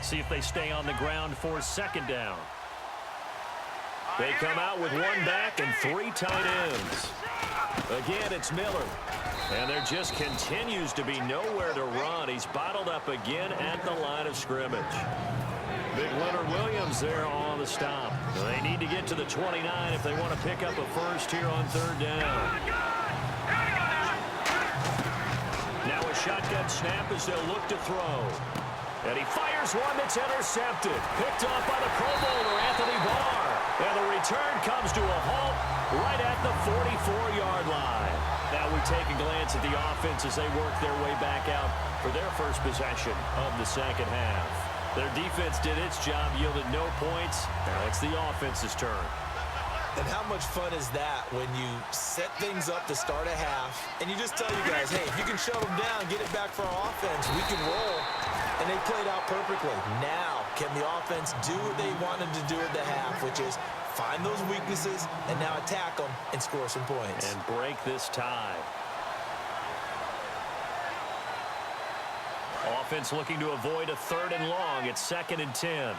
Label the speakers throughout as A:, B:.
A: See if they stay on the ground for second down. They come out with one back and three tight ends. Again, it's Miller. And there just continues to be nowhere to run. He's bottled up again at the line of scrimmage. Big Leonard Williams there on the stop. They need to get to the 29 if they want to pick up a first here on third down. Now a shotgun snap as they'll look to throw. And he fires one that's intercepted. Picked off by the Pro Bowler, Anthony Barr. And the return comes to a halt right at the 44-yard line. Now we take a glance at the offense as they work their way back out for their first possession of the second half. Their defense did its job, yielded no points. Now it's the offense's turn.
B: And how much fun is that when you set things up to start a half, and you just tell you guys, hey, if you can shut them down, get it back for our offense, we can roll. And they played out perfectly. Now, can the offense do what they wanted to do at the half, which is find those weaknesses and now attack them and score some points.
A: And break this tie. Offense looking to avoid a third and long. It's 2nd and 10.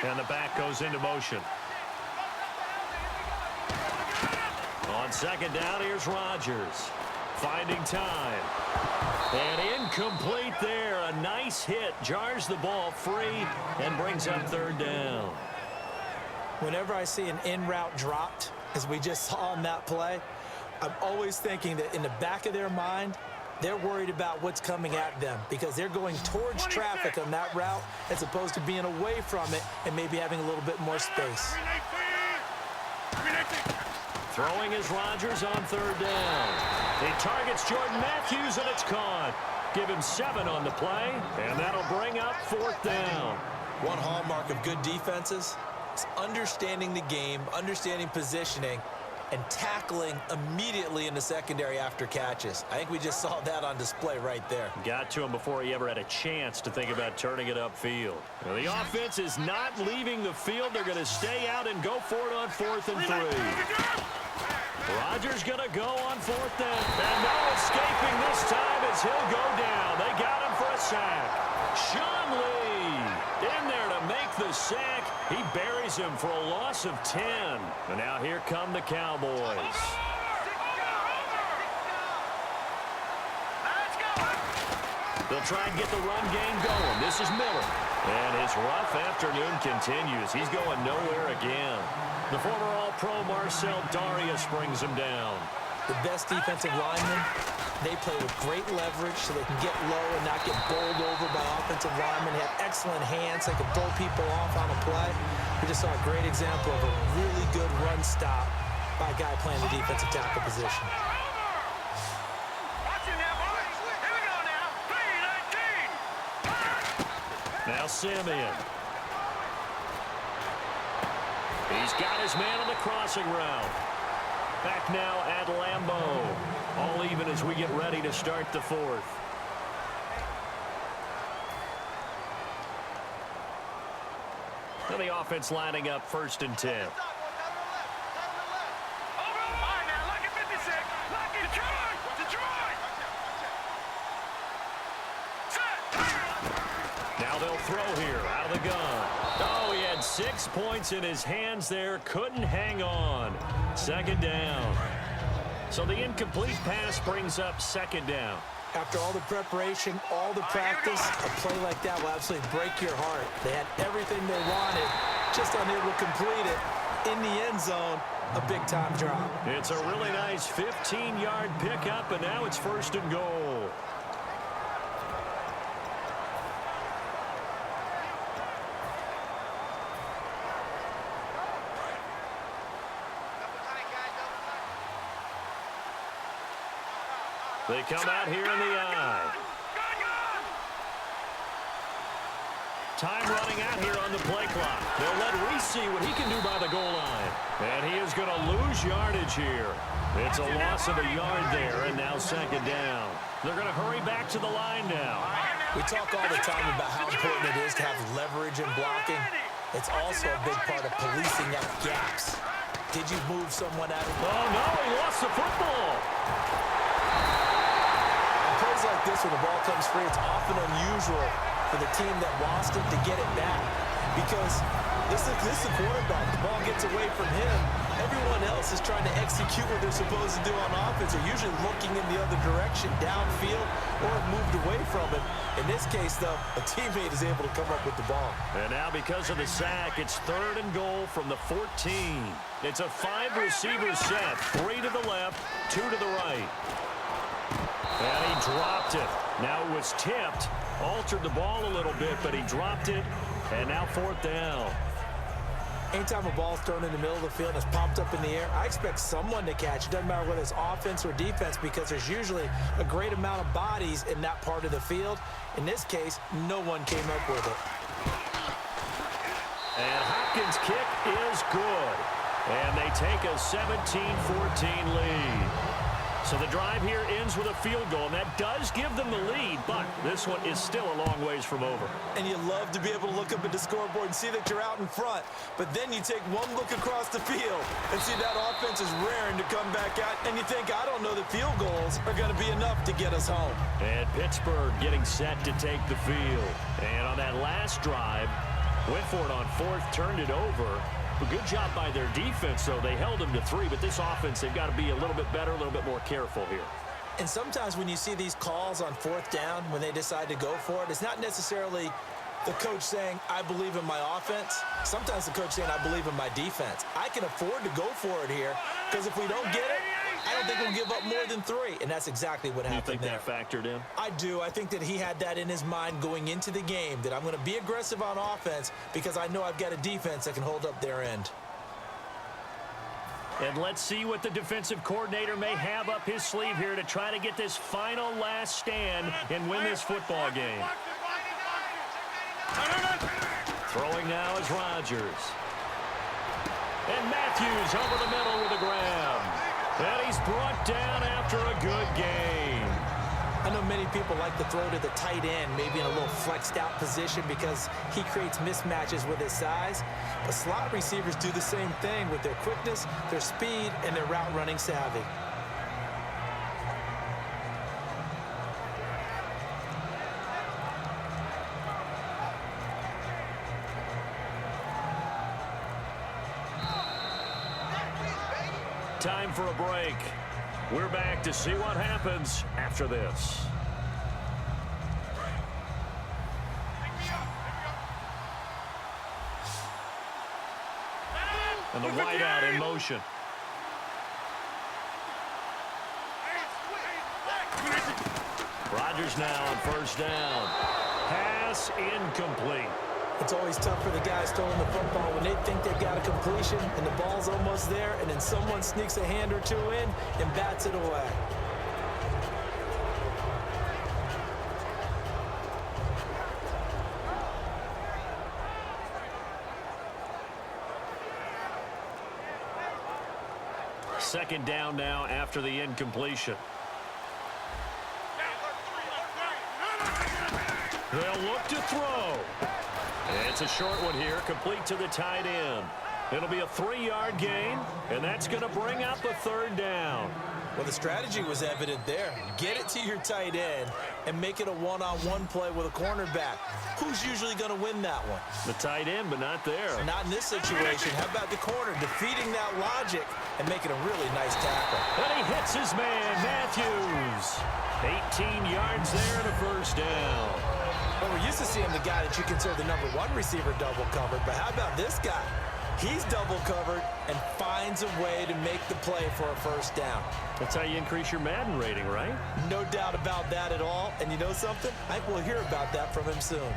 A: And the back goes into motion. On second down, here's Rodgers. Finding time. And incomplete there. A nice hit. Jars the ball free and brings up third down.
B: Whenever I see an in-route dropped, as we just saw on that play, I'm always thinking that in the back of their mind, they're worried about what's coming at them because they're going towards traffic on that route as opposed to being away from it and maybe having a little bit more space.
A: Throwing is Rodgers on third down. He targets Jordan Matthews, and it's caught. Give him 7 on the play, and that'll bring up 4th down.
B: One hallmark of good defenses is understanding the game, understanding positioning, and tackling immediately in the secondary after catches. I think we just saw that on display right there.
A: Got to him before he ever had a chance to think about turning it upfield. Well, the offense is not leaving the field. They're going to stay out and go for it on 4th and 3. Rodgers going to go on 4th down. And no escaping this time as he'll go down. They got him for a sack. Sean Lee in there to make the sack. He buries him for a loss of 10. And now here come the Cowboys. They'll try and get the run game going. This is Miller. And his rough afternoon continues. He's going nowhere again. The former All-Pro Marcel Darius brings him down.
B: The best defensive linemen, they play with great leverage so they can get low and not get bowled over by offensive linemen. They have excellent hands. They can throw people off on a play. We just saw a great example of a really good run stop by a guy playing the defensive tackle position.
A: Now Simeon. He's got his man on the crossing route. Back now at Lambeau. All even as we get ready to start the 4th. And the offense lining up 1st and 10. Now they'll throw here out of the gun. Oh, he had 6 points in his hands there. Couldn't hang on. 2nd down. So the incomplete pass brings up 2nd down.
B: After all the preparation, all the practice, a play like that will absolutely break your heart. They had everything they wanted, just unable to complete it. In the end zone, a big-time drop.
A: It's a really nice 15-yard pickup, and now it's 1st and goal. They come out here in the eye. Time running out here on the play clock. They'll let Reese see what he can do by the goal line. And he is going to lose yardage here. It's a loss of a yard there, and now 2nd down. They're going to hurry back to the line now.
B: We talk all the time about how important it is to have leverage in blocking. It's also a big part of policing out gaps. Did you move someone out of...
A: Oh, no, he lost the football.
B: Plays like this when the ball comes free, it's often unusual for the team that lost it to get it back because this is the quarterback. The ball gets away from him. Everyone else is trying to execute what they're supposed to do on offense. They're usually looking in the other direction, downfield, or moved away from it. In this case, though, a teammate is able to come up with the ball.
A: And now because of the sack, it's 3rd and goal from the 14. It's a 5-receiver set, 3 to the left, 2 to the right. And he dropped it. Now it was tipped, altered the ball a little bit, but he dropped it, and now 4th down.
B: Anytime a ball's thrown in the middle of the field and it's popped up in the air, I expect someone to catch. It doesn't matter whether it's offense or defense because there's usually a great amount of bodies in that part of the field. In this case, no one came up with it.
A: And Hopkins' kick is good. And they take a 17-14 lead. So the drive here ends with a field goal, and that does give them the lead, but this one is still a long ways from over.
B: And you love to be able to look up at the scoreboard and see that you're out in front, but then you take one look across the field and see that offense is raring to come back out, and you think, I don't know that field goals are going to be enough to get us home.
A: And Pittsburgh getting set to take the field. And on that last drive, went for it on 4th, turned it over. A good job by their defense, though. They held them to 3, but this offense, they've got to be a little bit better, a little bit more careful here.
B: And sometimes when you see these calls on 4th down, when they decide to go for it, it's not necessarily the coach saying, I believe in my offense. Sometimes the coach saying, I believe in my defense. I can afford to go for it here because if we don't get it, I don't think we'll give up more than 3, and that's exactly what happened there.
A: You think that factored in?
B: I do. I think that he had that in his mind going into the game, that I'm going to be aggressive on offense because I know I've got a defense that can hold up their end.
A: And let's see what the defensive coordinator may have up his sleeve here to try to get this final last stand and win this football game. Throwing now is Rodgers. And Matthews over the middle with a grab. And he's brought down after a good game.
B: I know many people like to throw to the tight end, maybe in a little flexed out position because he creates mismatches with his size. But slot receivers do the same thing with their quickness, their speed, and their route running savvy.
A: Time for a break. We're back to see what happens after this. And the wideout in motion. Rodgers now on 1st down. Pass incomplete.
B: It's always tough for the guys throwing the football when they think they've got a completion and the ball's almost there, and then someone sneaks a hand or two in and bats it away.
A: Second down now after the incompletion. They'll look to throw. It's a short one here, complete to the tight end. It'll be a 3-yard gain, and that's going to bring up a 3rd down.
B: Well, the strategy was evident there. Get it to your tight end and make it a one-on-one play with a cornerback. Who's usually going to win that one?
A: The tight end, but not there.
B: Not in this situation. How about the corner defeating that logic and making a really nice tackle?
A: And he hits his man, Matthews. 18 yards there and a 1st down.
B: Well, we're used to seeing the guy that you consider the #1 receiver double covered, but how about this guy? He's double covered and finds a way to make the play for a 1st down.
A: That's how you increase your Madden rating, right?
B: No doubt about that at all. And you know something? I think we'll hear about that from him soon.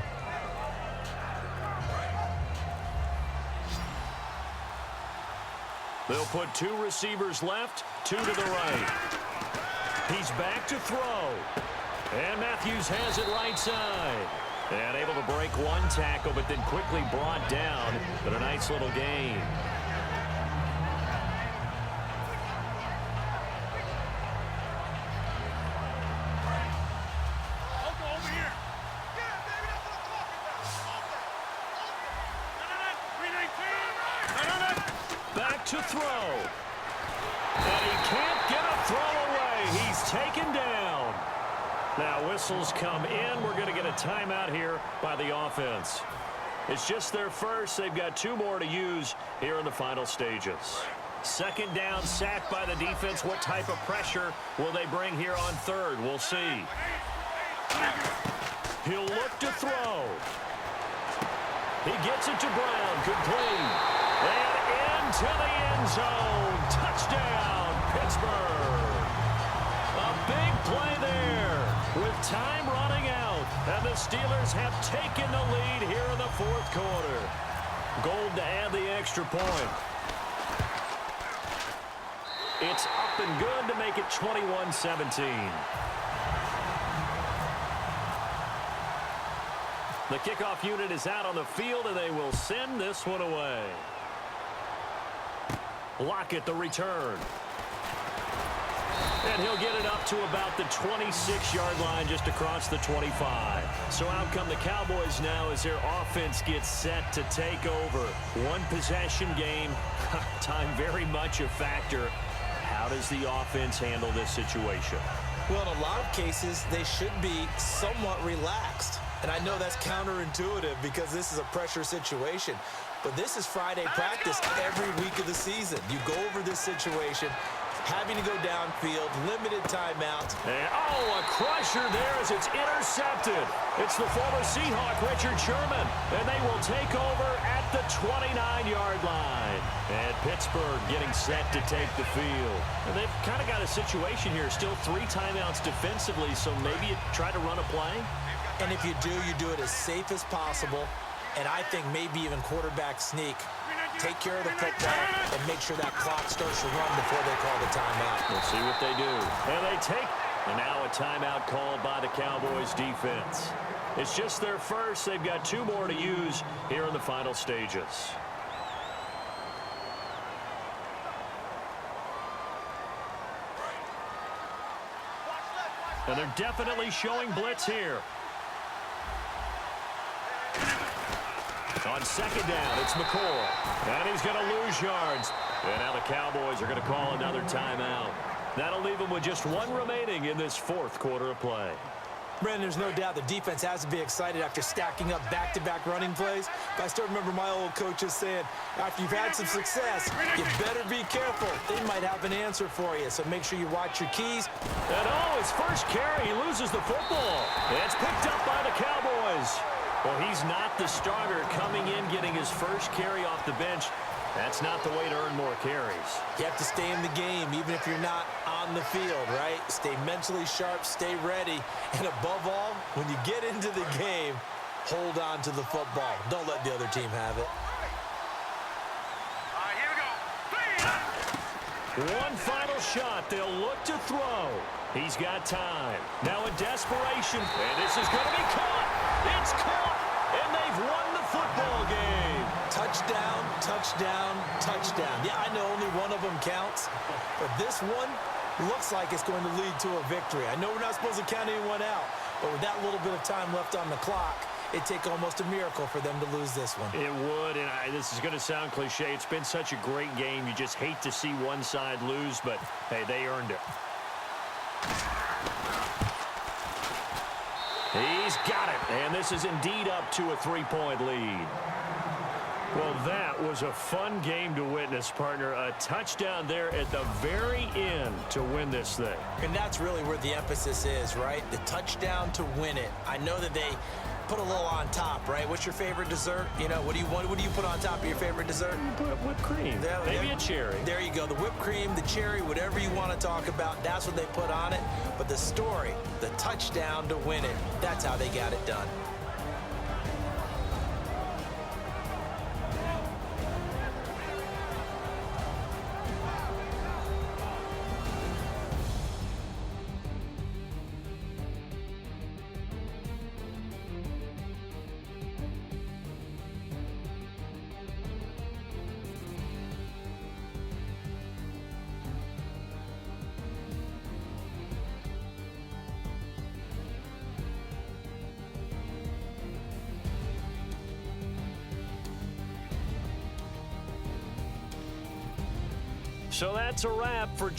A: They'll put 2 receivers left, 2 to the right. He's back to throw. And Matthews has it right side. And able to break one tackle, but then quickly brought down. But a nice little gain. Back to throw. And he can't get a throw away. He's taken down. Now whistles come in. We're going to get a timeout here by the offense. It's just their first. They've got 2 more to use here in the final stages. Second down, sack by the defense. What type of pressure will they bring here on third? We'll see. He'll look to throw. He gets it to Brown. Complete. And into the end zone. Touchdown, Pittsburgh. A big play there with time running out. And the Steelers have taken the lead here in the fourth quarter. Gold to add the extra point. It's up and good to make it 21-17. The kickoff unit is out on the field, and they will send this one away. Lockett the return. And he'll get it up to about the 26-yard line, just across the 25. So out come the Cowboys now as their offense gets set to take over. One possession game, time very much a factor. How does the offense handle this situation?
B: Well, in a lot of cases, they should be somewhat relaxed. And I know that's counterintuitive because this is a pressure situation. But this is Friday practice every week of the season. You go over this situation, having to go downfield, limited timeouts.
A: And, a crusher there as it's intercepted. It's the former Seahawk, Richard Sherman. And they will take over at the 29-yard line. And Pittsburgh getting set to take the field. And they've kind of got a situation here. Still 3 timeouts defensively, so maybe you try to run a play.
B: And if you do it as safe as possible. And I think maybe even quarterback sneak. Take care of the football and make sure that clock starts to run before they call the timeout.
A: We'll see what they do. And they take. And now a timeout called by the Cowboys defense. It's just their first. They've got 2 more to use here in the final stages. And they're definitely showing blitz here. On second down, it's McCoy. And he's going to lose yards. And now the Cowboys are going to call another timeout. That'll leave them with just 1 remaining in this fourth quarter of play.
B: Brandon, there's no doubt the defense has to be excited after stacking up back-to-back running plays. But I still remember my old coaches saying, after you've had some success, you better be careful. They might have an answer for you, so make sure you watch your keys.
A: And his first carry, he loses the football. It's picked up by the Cowboys. Well, he's not the starter coming in, getting his first carry off the bench. That's not the way to earn more carries.
B: You have to stay in the game, even if you're not on the field, right? Stay mentally sharp, stay ready. And above all, when you get into the game, hold on to the football. Don't let the other team have it.
A: One final shot. They'll look to throw. He's got time. Now in desperation. And this is going to be caught. It's caught. And they've won the football game.
B: Touchdown, touchdown, touchdown. Yeah, I know only one of them counts, but this one looks like it's going to lead to a victory. I know we're not supposed to count anyone out, but with that little bit of time left on the clock, it'd take almost a miracle for them to lose this one.
A: It would, and this is going to sound cliche. It's been such a great game. You just hate to see one side lose, but, hey, they earned it. He's got it, and this is indeed up to a 3-point lead. Well, that was a fun game to witness, partner. A touchdown there at the very end to win this thing.
B: And that's really where the emphasis is, right? The touchdown to win it. I know that they put a little on top, right? What's your favorite dessert? You know, what do you put on top of your favorite dessert?
A: You put whipped cream. Maybe a cherry.
B: There you go. The whipped cream, the cherry, whatever you want to talk about, that's what they put on it. But the story, the touchdown to win it, that's how they got it done.
A: So that's a wrap for